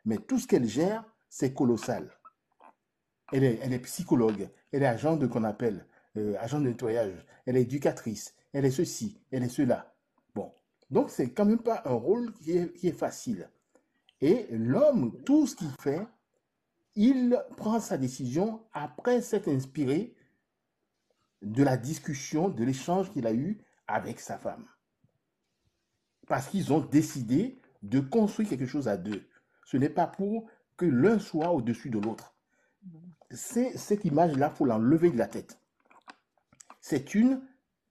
mais tout ce qu'elle gère, c'est colossal. Elle est psychologue, elle est agent de qu'on appelle agent de nettoyage, elle est éducatrice, elle est ceci, elle est cela. Bon, donc c'est quand même pas un rôle qui est facile. Et l'homme, tout ce qu'il fait, il prend sa décision après s'être inspiré de la discussion, de l'échange qu'il a eu avec sa femme. Parce qu'ils ont décidé de construire quelque chose à deux. Ce n'est pas pour que l'un soit au-dessus de l'autre. Cette image-là, il faut l'enlever de la tête. C'est une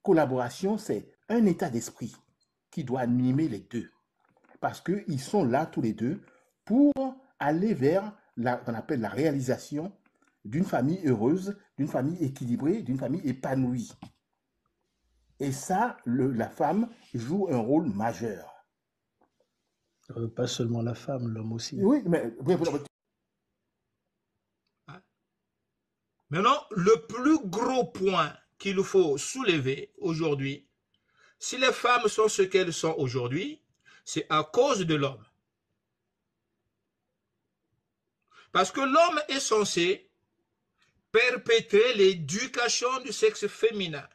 collaboration, c'est un état d'esprit qui doit animer les deux. Parce qu'ils sont là tous les deux pour aller vers qu'on appelle la réalisation d'une famille heureuse, d'une famille équilibrée, d'une famille épanouie. Et ça, la femme joue un rôle majeur. Pas seulement la femme, l'homme aussi. Oui, mais... Maintenant, le plus gros point qu'il faut soulever aujourd'hui, si les femmes sont ce qu'elles sont aujourd'hui, c'est à cause de l'homme. Parce que l'homme est censé perpétrer l'éducation du sexe féminin.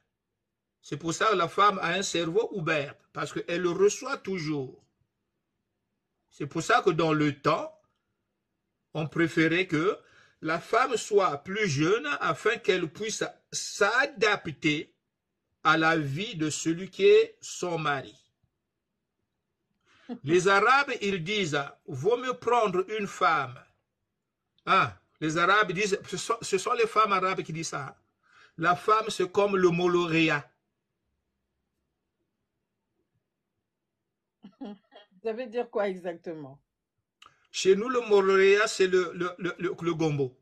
C'est pour ça que la femme a un cerveau ouvert, parce qu'elle le reçoit toujours. C'est pour ça que dans le temps, on préférait que la femme soit plus jeune afin qu'elle puisse s'adapter à la vie de celui qui est son mari. Les Arabes, ils disent, vaut mieux prendre une femme. Ah, les Arabes disent, ce sont les femmes arabes qui disent ça. La femme, c'est comme le moloréa. Ça veut dire quoi exactement? Chez nous, le moloréa, c'est le gombo.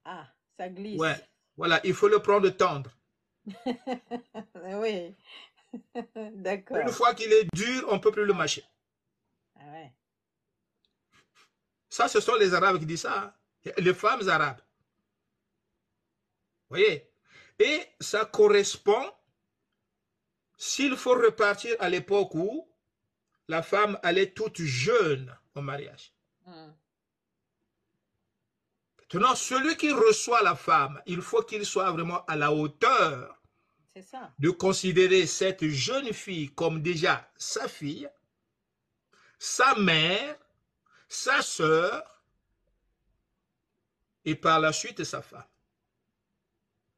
Ah, ça glisse. Ouais, voilà, il faut le prendre tendre. Oui, d'accord. Une fois qu'il est dur, on ne peut plus le mâcher. Ah ouais. Ça, ce sont les Arabes qui disent ça. Hein. Les femmes arabes. Vous voyez? Et ça correspond, s'il faut repartir à l'époque où la femme allait toute jeune au mariage. Maintenant, celui qui reçoit la femme, il faut qu'il soit vraiment à la hauteur de considérer cette jeune fille comme déjà sa fille, sa mère, sa sœur, et par la suite sa femme.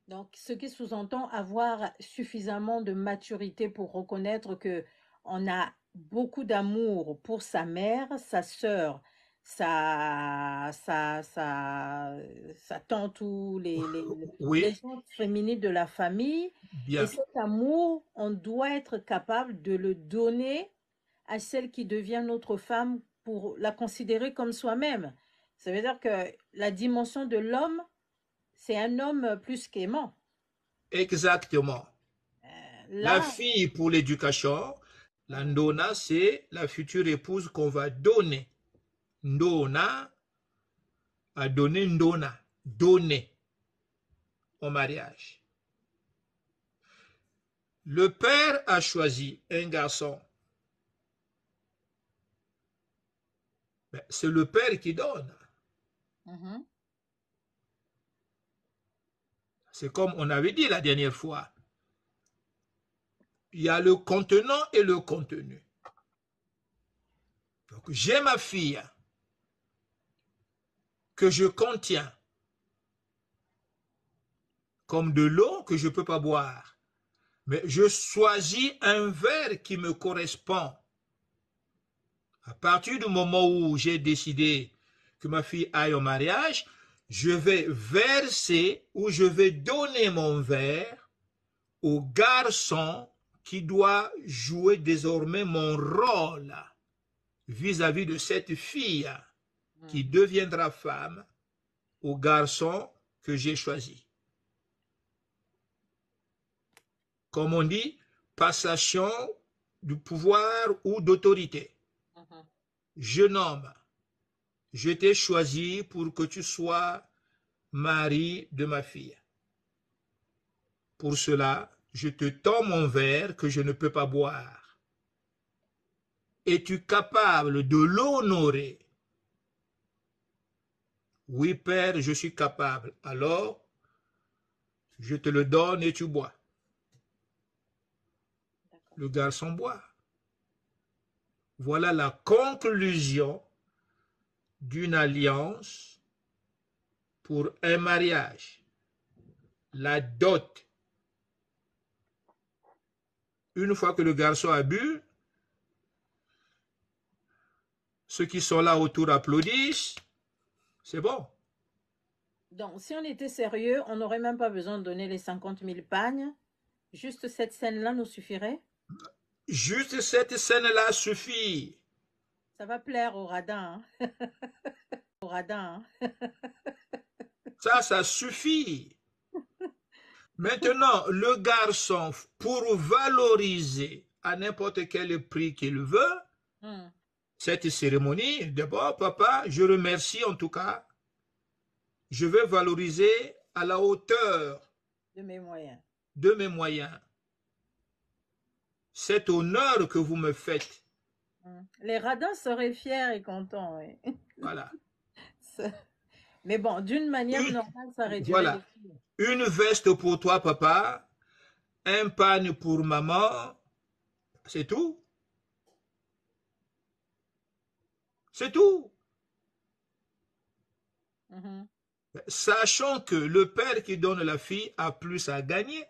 Donc, ce qui sous-entend avoir suffisamment de maturité pour reconnaître que on a beaucoup d'amour pour sa mère, sa sœur, sa tante ou les gens féminines de la famille. Bien. Et cet amour, on doit être capable de le donner à celle qui devient notre femme pour la considérer comme soi-même. Ça veut dire que la dimension de l'homme, c'est un homme plus qu'aimant. Exactement. La fille pour l'éducation, la ndona, c'est la future épouse qu'on va donner. Ndona a donné ndona, donner au mariage. Le père a choisi un garçon. C'est le père qui donne. C'est comme on avait dit la dernière fois. Il y a le contenant et le contenu. Donc, j'ai ma fille que je contiens comme de l'eau que je ne peux pas boire. Mais je choisis un verre qui me correspond. À partir du moment où j'ai décidé que ma fille aille au mariage, je vais verser ou je vais donner mon verre au garçon qui doit jouer désormais mon rôle vis-à-vis de cette fille qui deviendra femme au garçon que j'ai choisi. Comme on dit, passation du pouvoir ou d'autorité. Jeune homme, je t'ai choisi pour que tu sois mari de ma fille. Pour cela, je te tends mon verre que je ne peux pas boire. es-tu capable de l'honorer? Oui, Père, je suis capable. Alors, je te le donne et tu bois. D'accord. Le garçon boit. Voilà la conclusion d'une alliance pour un mariage. La dot. Une fois que le garçon a bu, ceux qui sont là autour applaudissent. C'est bon. Donc, si on était sérieux, on n'aurait même pas besoin de donner les 50 000 pagnes. Juste cette scène-là nous suffirait. Juste cette scène-là suffit. Ça va plaire au radin. Hein. Au radin. Hein. Ça suffit. Maintenant, le garçon, pour valoriser à n'importe quel prix qu'il veut, cette cérémonie, d'abord, papa, je remercie en tout cas. Je vais valoriser à la hauteur de mes moyens. De mes moyens. Cet honneur que vous me faites. Les radins seraient fiers et contents. Oui. Voilà. Mais bon, d'une manière normale, ça réduirait voilà. les filles. Une veste pour toi, papa. Un pagne pour maman. C'est tout. C'est tout. Sachant que le père qui donne la fille a plus à gagner.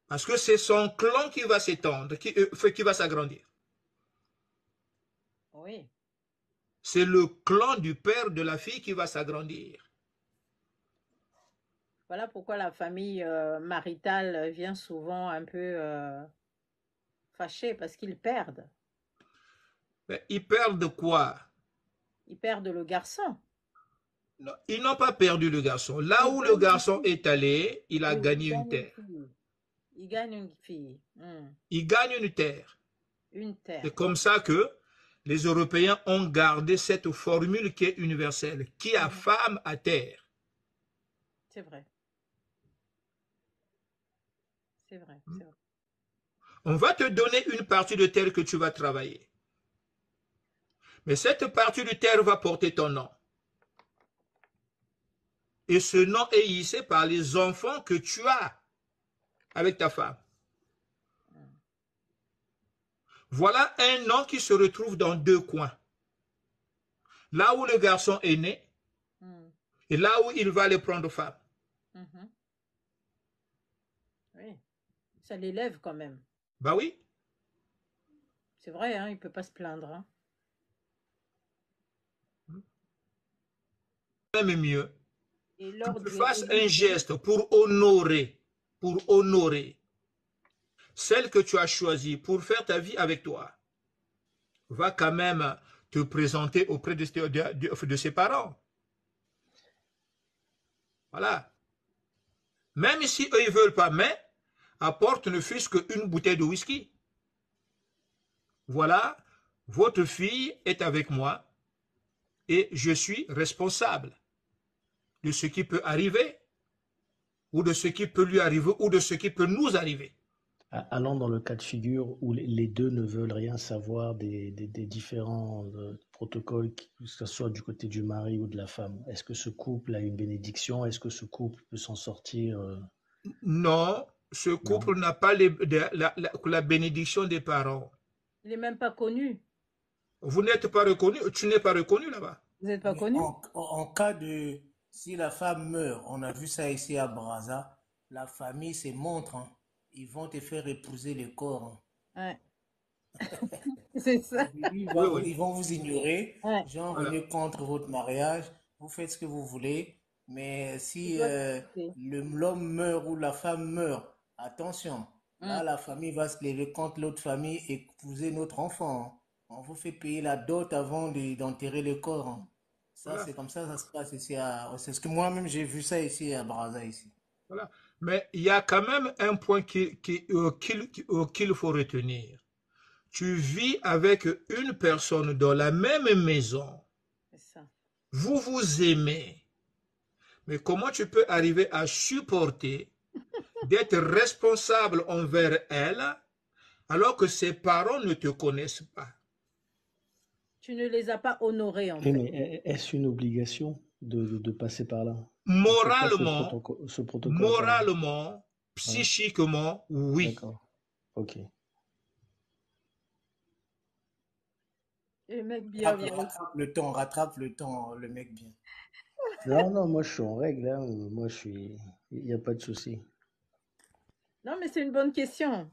Parce que c'est son clan qui va s'étendre, qui va s'agrandir. Oui. C'est le clan du père de la fille qui va s'agrandir. Voilà pourquoi la famille maritale vient souvent un peu fâchée, parce qu'ils perdent. Mais ils perdent quoi? Ils perdent le garçon. Non, ils n'ont pas perdu le garçon. Là où le garçon est allé, il a gagné une terre. Il gagne une fille. Il gagne une terre. Une terre. C'est comme ça que les Européens ont gardé cette formule qui est universelle. Qui a femme a terre. C'est vrai. C'est vrai, c'est vrai. On va te donner une partie de terre que tu vas travailler. Mais cette partie de terre va porter ton nom. Et ce nom est hissé par les enfants que tu as avec ta femme. Voilà un nom qui se retrouve dans deux coins. Là où le garçon est né et là où il va aller prendre femme. Oui, ça l'élève quand même. Bah oui. C'est vrai, hein, il ne peut pas se plaindre. Hein. Même mieux. Et que tu fasses un geste pour honorer celle que tu as choisie pour faire ta vie avec toi. Va quand même te présenter auprès de ses parents. Voilà. Même si eux ils veulent pas, mais apporte ne fût-ce qu'une bouteille de whisky. Voilà, votre fille est avec moi et je suis responsable de ce qui peut arriver, ou de ce qui peut lui arriver, ou de ce qui peut nous arriver. Allons dans le cas de figure où les deux ne veulent rien savoir des différents protocoles, que ce soit du côté du mari ou de la femme. Est-ce que ce couple a une bénédiction? Est-ce que ce couple peut s'en sortir? Non, ce couple n'a pas la bénédiction des parents. Il n'est même pas connu. Vous n'êtes pas reconnu, tu n'es pas reconnu là-bas. Vous n'êtes pas connu? En cas de... Si la femme meurt, on a vu ça ici à Brazza, la famille se montre, hein. Ils vont te faire épouser le corps. Hein. Ouais. C'est ça. Ils vont vous ignorer, ouais. Genre venir contre votre mariage, vous faites ce que vous voulez, mais si l'homme meurt ou la femme meurt, attention, là la famille va se lever contre l'autre famille et épouser notre enfant. Hein. On vous fait payer la dot avant d'enterrer le corps. Hein. Ça, c'est comme ça se passe ici. C'est ce que moi-même, j'ai vu ça ici à Brazza. Ici. Voilà. Mais il y a quand même un point qu'il faut retenir. Tu vis avec une personne dans la même maison. Ça. Vous vous aimez. Mais comment tu peux arriver à supporter d'être responsable envers elle alors que ses parents ne te connaissent pas. Tu ne les as pas honorés, en Oui, fait. mais est-ce une obligation de passer par là? Moralement, Ce protocole-là? Ouais, psychiquement, oui. d'accord. Ok. Le mec bien, bien. Rattrape le temps, le mec bien. Non, non, moi je suis en règle, hein. Moi il n'y a pas de souci. Non, mais c'est une bonne question.